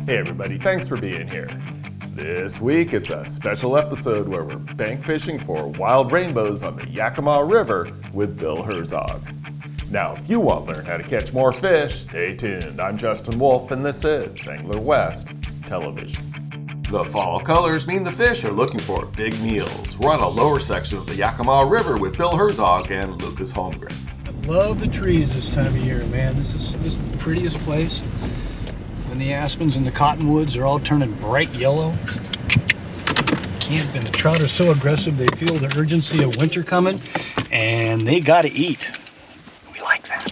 Hey everybody, thanks for being here. This week it's a special episode where we're bank fishing for wild rainbows on the Yakima River with Bill Herzog. Now, if you want to learn how to catch more fish, stay tuned. I'm Justin Wolf and this is Angler West Television. The fall colors mean the fish are looking for big meals. We're on a lower section of the Yakima River with Bill Herzog and Lucas Holmgren. I love the trees this time of year, man. This is the prettiest place. When the aspens and the cottonwoods are all turning bright yellow. And the trout are so aggressive, they feel the urgency of winter coming, and they gotta eat. We like that.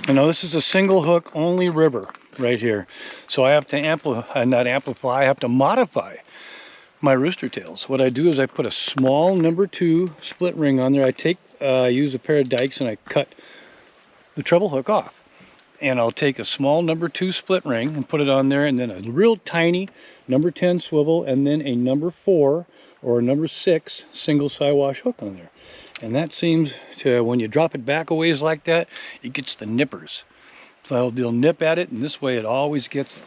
You know, this is a single hook only river right here. So I have to I have to modify my Rooster Tails. What I do is I put a small #2 split ring on there. I use a pair of dikes and I cut the treble hook off. And I'll take a small #2 split ring and put it on there, and then a real tiny #10 swivel, and then a #4 or a #6 single sidewash hook on there. And that seems to, when you drop it back a ways like that, it gets the nippers. So they'll nip at it, and this way it always gets them.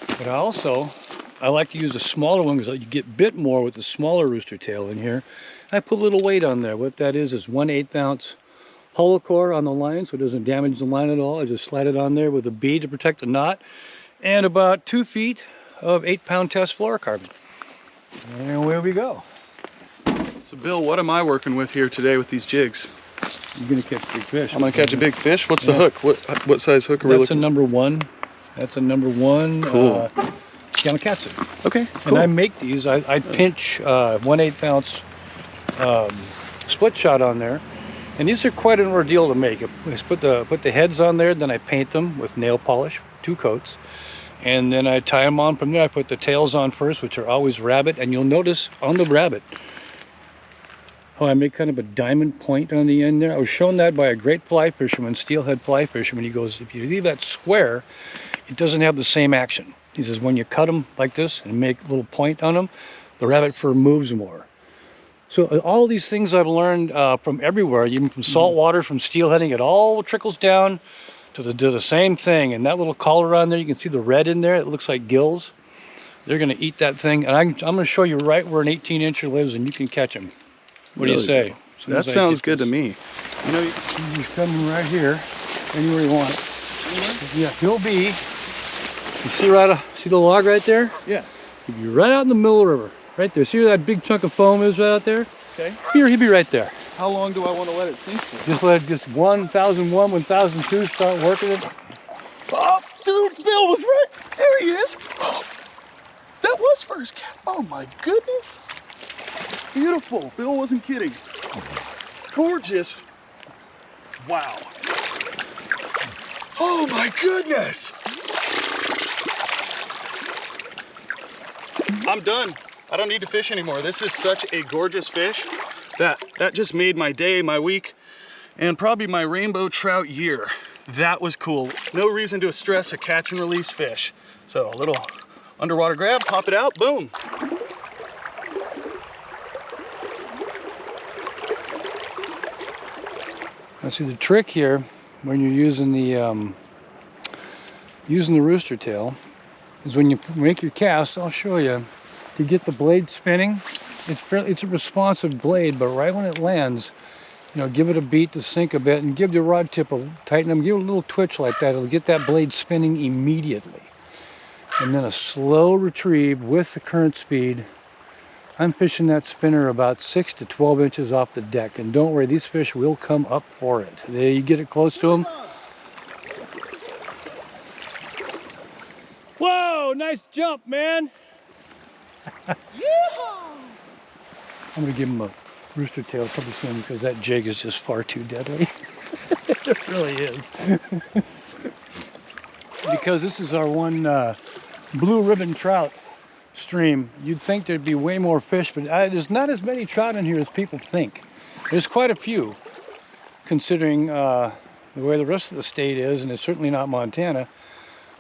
But I like to use a smaller one because you get bit more with the smaller Rooster Tail in here. I put a little weight on there. What that is 1/8 ounce hollow core on the line, so it doesn't damage the line at all. I just slide it on there with a bead to protect the knot, and about 2 feet of 8-pound test fluorocarbon. And away we go. So Bill, what am I working with here today with these jigs? You're gonna catch big fish. I'm gonna catch a big fish. What's the hook? What size hook are we looking? That's a #1. That's a #1. Cool. Gamakatsu. Okay. Cool. And I make these. I pinch 1/8 ounce split shot on there. And these are quite an ordeal to make. I just put the heads on there, then I paint them with nail polish, 2 coats. And then I tie them on from there. I put the tails on first, which are always rabbit. And you'll notice on the rabbit how I make kind of a diamond point on the end there. I was shown that by a great fly fisherman, steelhead fly fisherman. He goes, if you leave that square, it doesn't have the same action. He says, when you cut them like this and make a little point on them, the rabbit fur moves more. So all these things I've learned from everywhere, even from saltwater, from steelheading, it all trickles down to the same thing. And that little collar on there, you can see the red in there. It looks like gills. They're going to eat that thing. And I'm going to show you right where an 18-incher lives, and you can catch him. What do you say? That sounds good to me. You know, he's coming right here, anywhere you want. Yeah, he'll be. You see see the log right there? Yeah. He'll be right out in the middle of the river. Right there. See where that big chunk of foam is right out there? Okay. Here, he'll be right there. How long do I want to let it sink for? Just let it 1001, 1002, start working it. Oh, dude, Bill was right. There he is. That was first cat. Oh my goodness. Beautiful. Bill wasn't kidding. Gorgeous. Wow. Oh my goodness. I'm done. I don't need to fish anymore. This is such a gorgeous fish that just made my day, my week, and probably my rainbow trout year. That was cool. No reason to stress a catch and release fish. So a little underwater grab, pop it out, boom. Now see, the trick here when you're using the Rooster Tail is when you make your cast, I'll show you. To get the blade spinning, it's a responsive blade, but right when it lands, you know, give it a beat to sink a bit and give the rod tip tighten them, give it a little twitch like that. It'll get that blade spinning immediately. And then a slow retrieve with the current speed. I'm fishing that spinner about 6 to 12 inches off the deck, and don't worry, these fish will come up for it. You get it close to them. Whoa, nice jump, man. I'm gonna give him a Rooster Tail pretty soon because that jig is just far too deadly. It really is. Because this is our one blue ribbon trout stream, you'd think there'd be way more fish, but there's not as many trout in here as people think. There's quite a few, considering the way the rest of the state is, and it's certainly not Montana.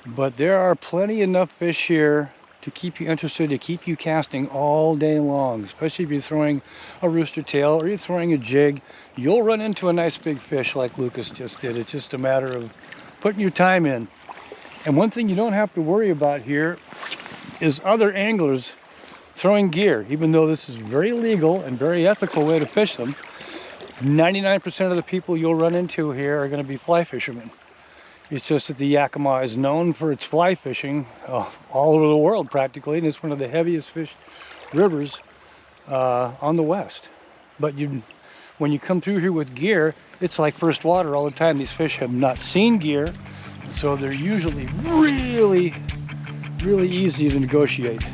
But there are plenty enough fish here to keep you interested, to keep you casting all day long, especially if you're throwing a Rooster Tail or you're throwing a jig. You'll run into a nice big fish like Lucas just did. It's just a matter of putting your time in. And one thing you don't have to worry about here is other anglers throwing gear. Even though this is very legal and very ethical way to fish them, 99% of the people you'll run into here are going to be fly fishermen. It's just that the Yakima is known for its fly fishing all over the world practically, and it's one of the heaviest fished rivers on the west. But when you come through here with gear, it's like first water all the time. These fish have not seen gear, so they're usually really, really easy to negotiate.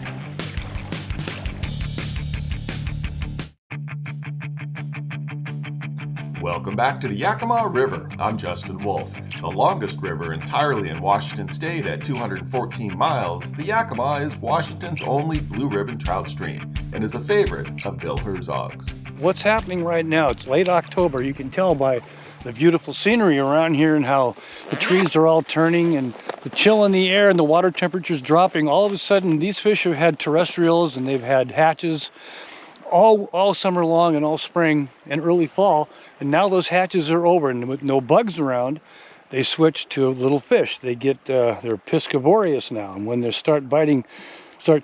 Welcome back to the Yakima River. I'm Justin Wolf. The longest river entirely in Washington State at 214 miles, the Yakima is Washington's only blue ribbon trout stream and is a favorite of Bill Herzog's. What's happening right now, it's late October. You can tell by the beautiful scenery around here and how the trees are all turning and the chill in the air and the water temperature's dropping. All of a sudden, these fish have had terrestrials and they've had hatches all summer long and all spring and early fall, and now those hatches are over, and with no bugs around, they switch to little fish. They get they're piscivorous now, and when they start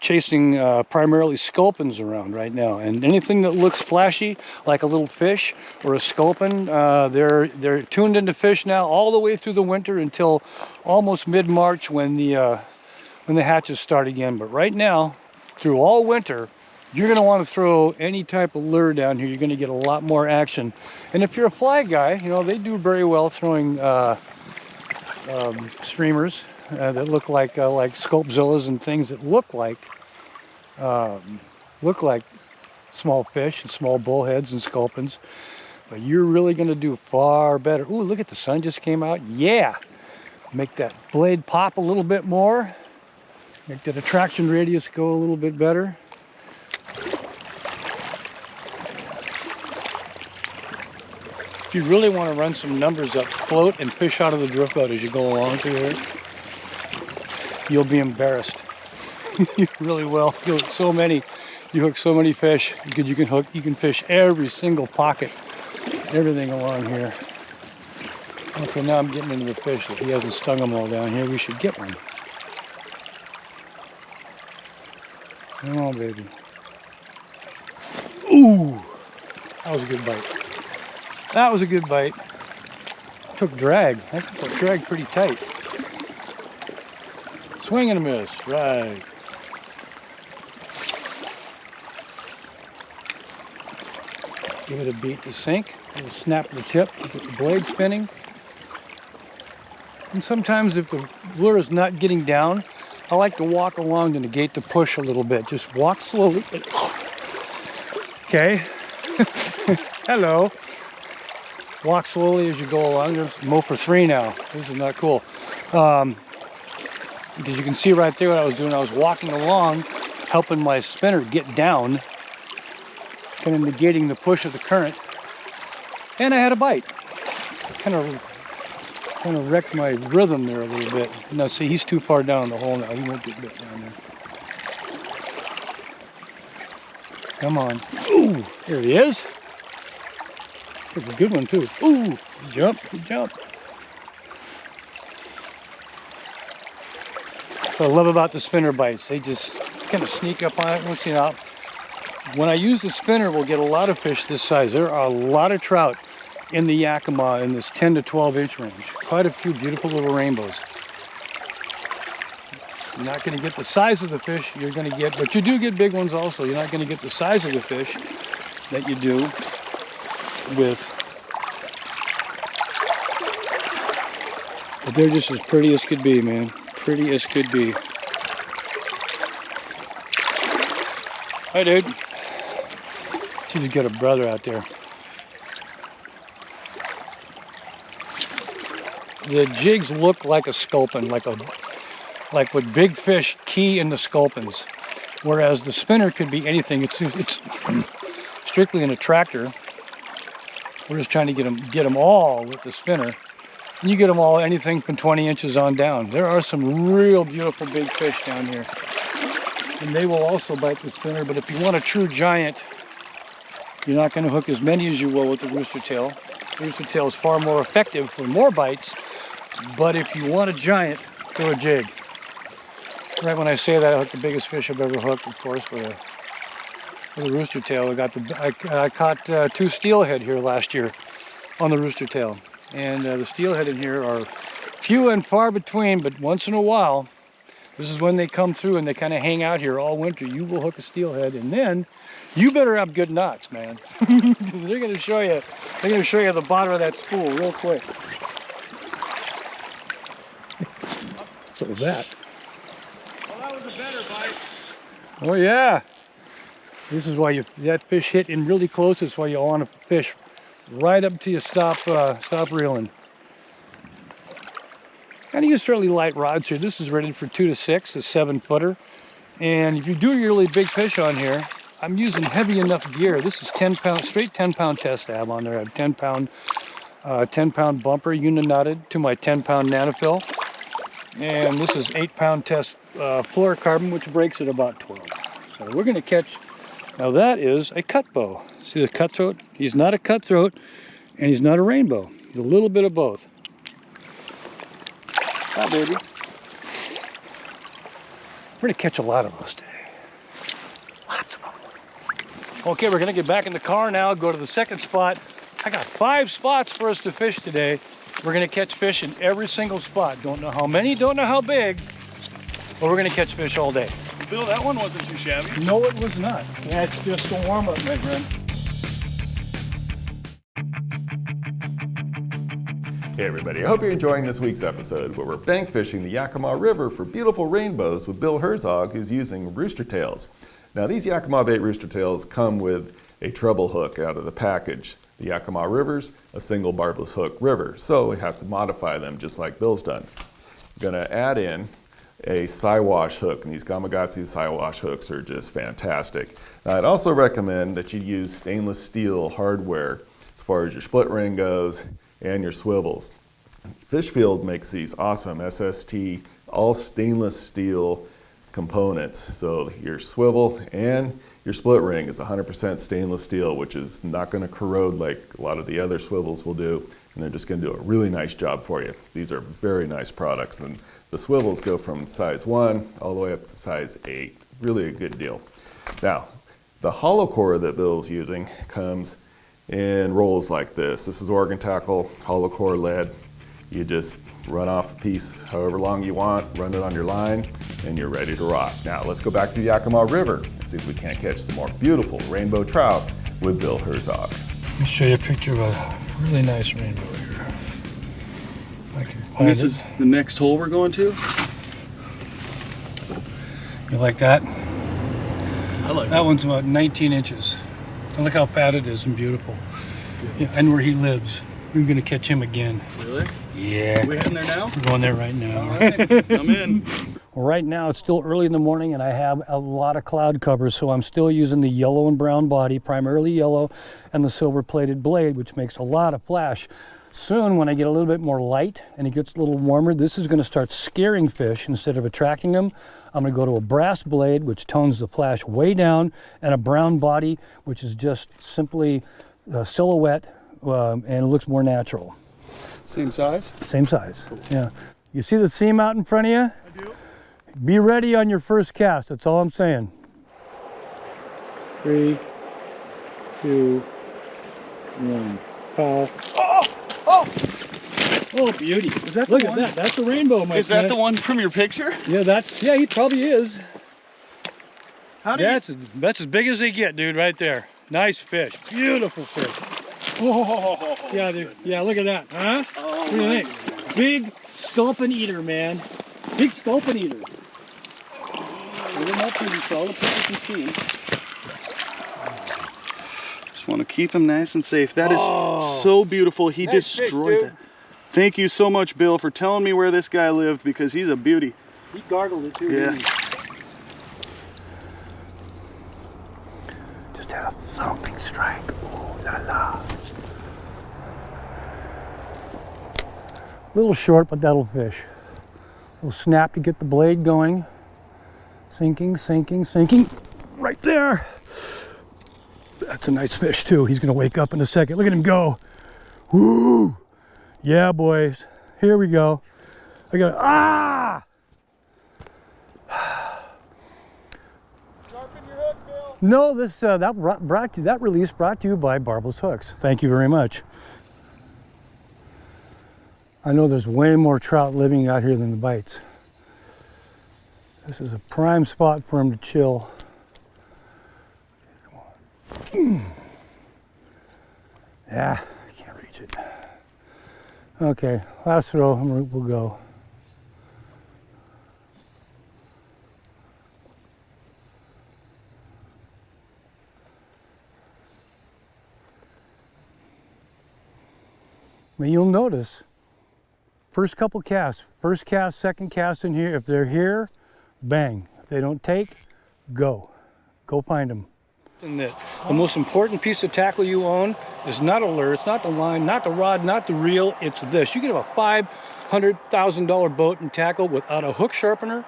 chasing primarily sculpins around right now, and anything that looks flashy like a little fish or a sculpin, they're tuned into fish now all the way through the winter until almost mid-March when the hatches start again. But right now, through all winter, you're going to want to throw any type of lure down here. You're going to get a lot more action. And if you're a fly guy, you know, they do very well throwing streamers that look like sculpzillas and things that look like small fish and small bullheads and sculpins. But you're really going to do far better. Ooh, look at the sun just came out. Yeah. Make that blade pop a little bit more. Make that attraction radius go a little bit better. If you really want to run some numbers up, float and fish out of the drift boat as you go along through here. You'll be embarrassed. You really will. You hook so many fish because you can fish every single pocket, everything along here. Okay, now I'm getting into the fish. If he hasn't stung them all down here, we should get one. Come on, baby. Ooh, that was a good bite. That was a good bite. Took drag. I took that drag pretty tight. Swing and a miss. Right. Give it a beat to sink. A little snap the tip. Get the blade spinning. And sometimes if the lure is not getting down, I like to walk along to negate the push a little bit. Just walk slowly. Okay. Hello. Walk slowly as you go along. There's mow for 3 now. This is not cool. Because you can see right there what I was doing. I was walking along, helping my spinner get down, kind of negating the push of the current. And I had a bite. Kind of wrecked my rhythm there a little bit. Now see, he's too far down in the hole now. He won't get bit down there. Come on. Ooh, there he is. That's a good one too. Ooh, good jump. What I love about the spinner bites, they just kind of sneak up on it once you know. When I use the spinner, we'll get a lot of fish this size. There are a lot of trout in the Yakima in this 10 to 12 inch range. Quite a few beautiful little rainbows. You're not going to get the size of the fish you're going to get, but you do get big ones also. You're not going to get the size of the fish that you do with, but they're just as pretty as could be, man. Pretty as could be. Hi, dude. She's got a brother out there. The jigs look like a sculpin, like with big fish key in the sculpins, whereas the spinner could be anything. It's strictly an attractor. We're just trying to get them all with the spinner. And you get them all anything from 20 inches on down. There are some real beautiful big fish down here. And they will also bite the spinner, but if you want a true giant, you're not going to hook as many as you will with the rooster tail. The rooster tail is far more effective for more bites, But if you want a giant, throw a jig. Right when I say that, I hooked the biggest fish I've ever hooked, of course, with a rooster tail. I caught 2 steelhead here last year on the rooster tail. And the steelhead in here are few and far between, but once in a while, this is when they come through and they kind of hang out here all winter. You will hook a steelhead, and then you better have good knots, man. They're going to show you. They're going to show you the bottom of that spool real quick. So was that. Well, that was a better bite. Oh yeah. This is why that fish hit in really close. That's why you want to fish right up till you stop reeling. Kind of use fairly light rods here. This is rated for 2 to 6, a 7-footer. And if you do your really big fish on here, I'm using heavy enough gear. This is 10-pound, straight 10-pound test tab on there. I have 10-pound bumper uni-knotted to my 10-pound nanofill. And this is 8-pound test fluorocarbon, which breaks at about 12. So we're going to catch, now that is a cut bow. See the cutthroat? He's not a cutthroat, and he's not a rainbow. He's a little bit of both. Hi, baby. We're going to catch a lot of those today. Lots of them. Okay, we're going to get back in the car now, go to the second spot. I got 5 spots for us to fish today. We're going to catch fish in every single spot. Don't know how many, don't know how big, but we're going to catch fish all day. Bill, that one wasn't too shabby. No, it was not. That's just a warm-up, my friend. Hey everybody, I hope you're enjoying this week's episode where we're bank fishing the Yakima River for beautiful rainbows with Bill Herzog, who's using Rooster Tails. Now these Yakima bait Rooster Tails come with a treble hook out of the package. The Yakima River's a single barbless hook river, so we have to modify them just like Bill's done. I'm gonna add in a Siwash hook, and these Gamakatsu Siwash hooks are just fantastic. Now, I'd also recommend that you use stainless steel hardware as far as your split ring goes and your swivels. Fishfield makes these awesome SST, all stainless steel components. So your swivel and your split ring is 100% stainless steel, which is not going to corrode like a lot of the other swivels will do, and they're just going to do a really nice job for you. These are very nice products, and the swivels go from size 1 all the way up to size 8. Really a good deal. Now, the hollow core that Bill's using comes in rolls like this. This is Oregon Tackle hollow core lead. You just run off a piece however long you want, run it on your line, and you're ready to rock. Now let's go back to the Yakima River and see if we can't catch some more beautiful rainbow trout with Bill Herzog. Let me show you a picture of a really nice rainbow here. If I can find This is the next hole we're going to. You like that? I like That one's about 19 inches. And look how fat it is and beautiful. Yeah, and where he lives. We're gonna catch him again. Really? Yeah. We heading there now? We're going there right now. All right, I'm in. Well, right now it's still early in the morning and I have a lot of cloud cover, so I'm still using the yellow and brown body, primarily yellow, and the silver plated blade, which makes a lot of flash. Soon, when I get a little bit more light and it gets a little warmer, this is going to start scaring fish instead of attracting them. I'm going to go to a brass blade, which tones the flash way down, and a brown body, which is just simply a silhouette, and it looks more natural. Same size? Same size, yeah. You see the seam out in front of you? I do. Be ready on your first cast, that's all I'm saying. 3, 2, 1, pow. Oh, beauty. Is that the Look one? at that, that's a rainbow, my Is that friend. the one from your picture? Yeah, he probably is. How do That's as big as they get, dude, right there. Nice fish, beautiful fish. Oh, Yeah, look at that, huh? Oh, What do you think? Big sculpin eater, man. Big sculpin eater. Put him up here so all the people can see. Just want to keep him nice and safe. That is so beautiful. He Nice fish, destroyed dude. that. Thank you so much, Bill, for telling me where this guy lived, because he's a beauty. He gargled it too. Yeah. Didn't he? Just had a thumping strike. Ooh la la. Little short, but that'll fish. Little snap to get the blade going. Sinking, sinking, sinking. Right there. That's a nice fish too. He's gonna wake up in a second. Look at him go. Woo! Yeah, boys. Here we go. I got, ah! Sharpen your hook, Bill. No, this that release brought to you by Barbless Hooks. Thank you very much. I know there's way more trout living out here than the bites. This is a prime spot for them to chill. Come on. Yeah, I can't reach it. Okay, last throw, we'll go. But you'll notice, first couple casts, first cast, second cast in here, if they're here, bang. If they don't take, go. Go find them. And the most important piece of tackle you own is not a lure, it's not the line, not the rod, not the reel, it's this. You can have a $500,000 boat and tackle without a hook sharpener,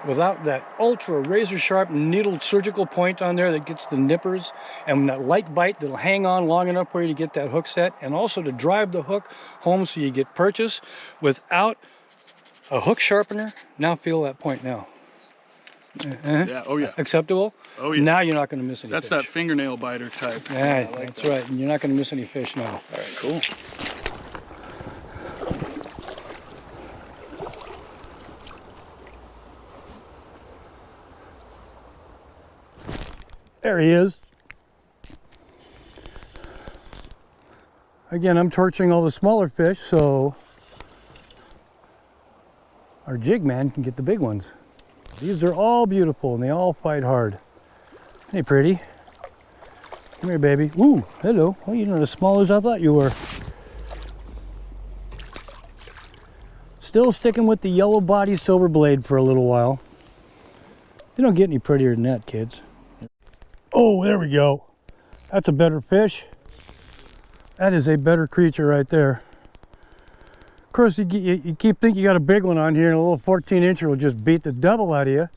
without that ultra razor sharp needle surgical point on there that gets the nippers, and that light bite that'll hang on long enough for you to get that hook set, and also to drive the hook home so you get purchase without a hook sharpener. Now feel that point now. Yeah, oh yeah. Acceptable? Oh yeah. Now you're not going to miss any That's fish. that fingernail biter type. Yeah, I like that's that. right. And you're not going to miss any fish now. All right, cool. There he is. Again, I'm torching all the smaller fish so our jig man can get the big ones. These are all beautiful and they all fight hard. Hey, pretty. Come here, baby. Ooh, hello. Oh, you're not as small as I thought you were. Still sticking with the yellow body silver blade for a little while. They don't get any prettier than that, kids. Oh, there we go. That's a better fish. That is a better creature right there. Of course, you keep thinking you got a big one on here, and a little 14-incher will just beat the devil out of you.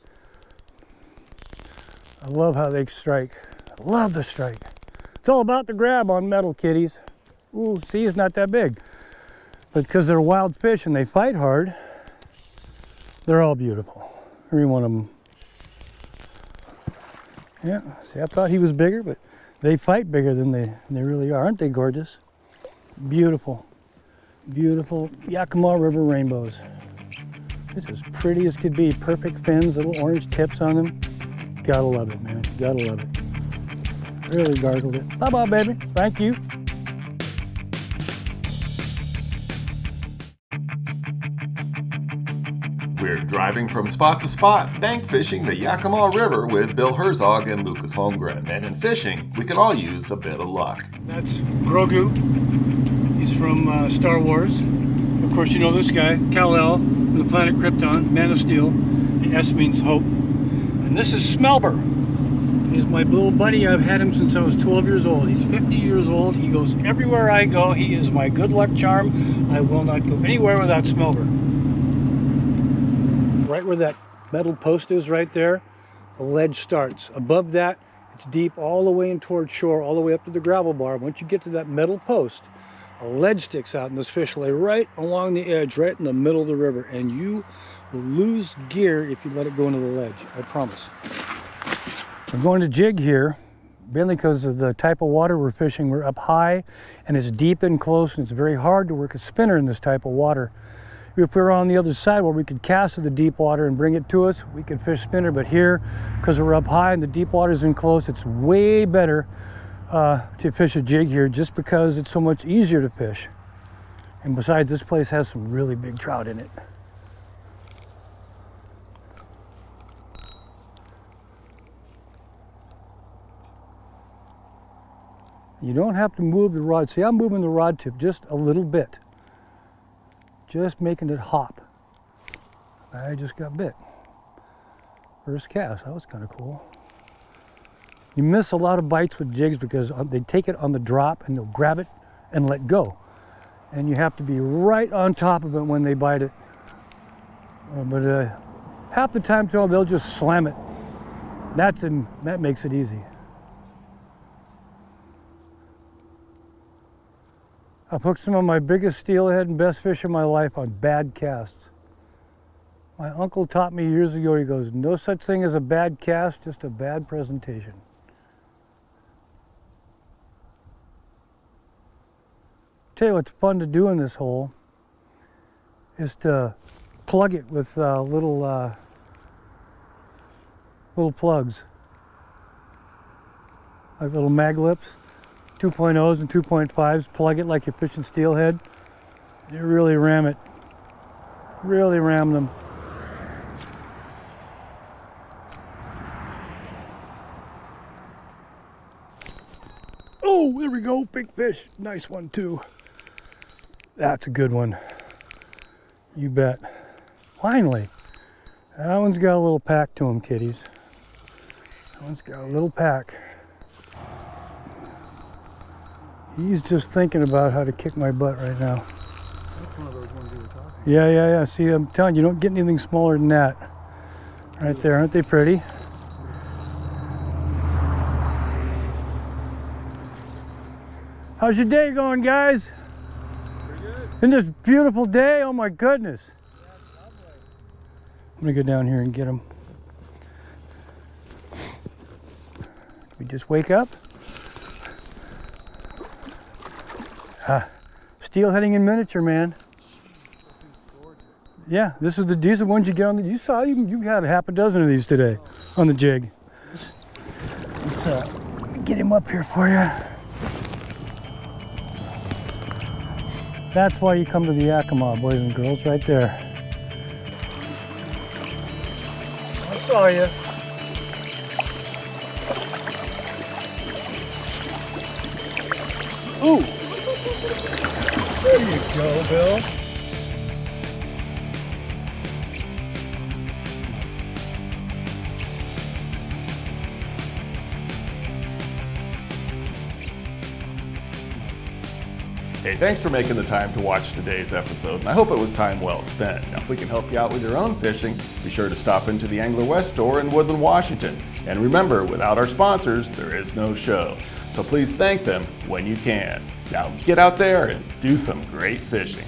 I love how they strike. I love the strike. It's all about the grab on metal, kiddies. Ooh, see, it's not that big. But because they're wild fish and they fight hard, they're all beautiful. Every one of them. Yeah, see, I thought he was bigger, but they fight bigger than they really are. Aren't they gorgeous? Beautiful. Beautiful Yakima River rainbows. This is pretty as could be. Perfect fins, little orange tips on them. Gotta love it, man. Gotta love it. Really gargled it. Bye-bye, baby. Thank you. We're driving from spot to spot, bank fishing the Yakima River with Bill Herzog and Lucas Holmgren. And in fishing, we can all use a bit of luck. That's Grogu. He's from Star Wars. Of course, you know this guy, Kal-El, from the planet Krypton, Man of Steel. The S means hope. And this is Smelber. He's my little buddy. I've had him since I was 12 years old. He's 50 years old. He goes everywhere I go. He is my good luck charm. I will not go anywhere without Smelber. Right where that metal post is right there, the ledge starts. Above that, it's deep all the way in towards shore, all the way up to the gravel bar. Once you get to that metal post, a ledge sticks out and this fish lay right along the edge, right in the middle of the river, and you will lose gear if you let it go into the ledge, I promise. We're going to jig here, mainly because of the type of water we're fishing. We're up high and it's deep and close, and it's very hard to work a spinner in this type of water. If we were on the other side where we could cast to the deep water and bring it to us, we could fish spinner, but here, because we're up high and the deep water's in close, it's way better to fish a jig here just because it's so much easier to fish. And besides, this place has some really big trout in it. You don't have to move the rod. See, I'm moving the rod tip just a little bit. Just making it hop. I just got bit. First cast, that was kind of cool. You miss a lot of bites with jigs because they take it on the drop and they'll grab it and let go. And you have to be right on top of it when they bite it. But half the time they'll just slam it. That makes it easy. I've hooked some of my biggest steelhead and best fish of my life on bad casts. My uncle taught me years ago, he goes, no such thing as a bad cast, just a bad presentation. Tell you what's fun to do in this hole is to plug it with little plugs, like little mag lips, 2.0s and 2.5s. Plug it like you're fishing steelhead. You really ram it. Really ram them. Oh, there we go, big fish. Nice one too. That's a good one. You bet. Finally. That one's got a little pack to him, kiddies. That one's got a little pack. He's just thinking about how to kick my butt right now. That's one of those ones you were talking about. Yeah. See, I'm telling you, you don't get anything smaller than that. Right there, aren't they pretty? How's your day going, guys? Pretty good. Isn't this a beautiful day? Oh my goodness. Yeah, it's lovely. I'm gonna go down here and get him. We just wake up. Steelheading in miniature, man. Yeah, these are the ones you get on the. You saw you got a half a dozen of these today on the jig. Let's get him up here for you. That's why you come to the Yakima, boys and girls, right there. I saw you. Ooh. There you go, Bill. Hey, thanks for making the time to watch today's episode, and I hope it was time well spent. Now, if we can help you out with your own fishing, be sure to stop into the Angler West store in Woodland, Washington. And remember, without our sponsors, there is no show. So please thank them when you can. Now, get out there and do some great fishing.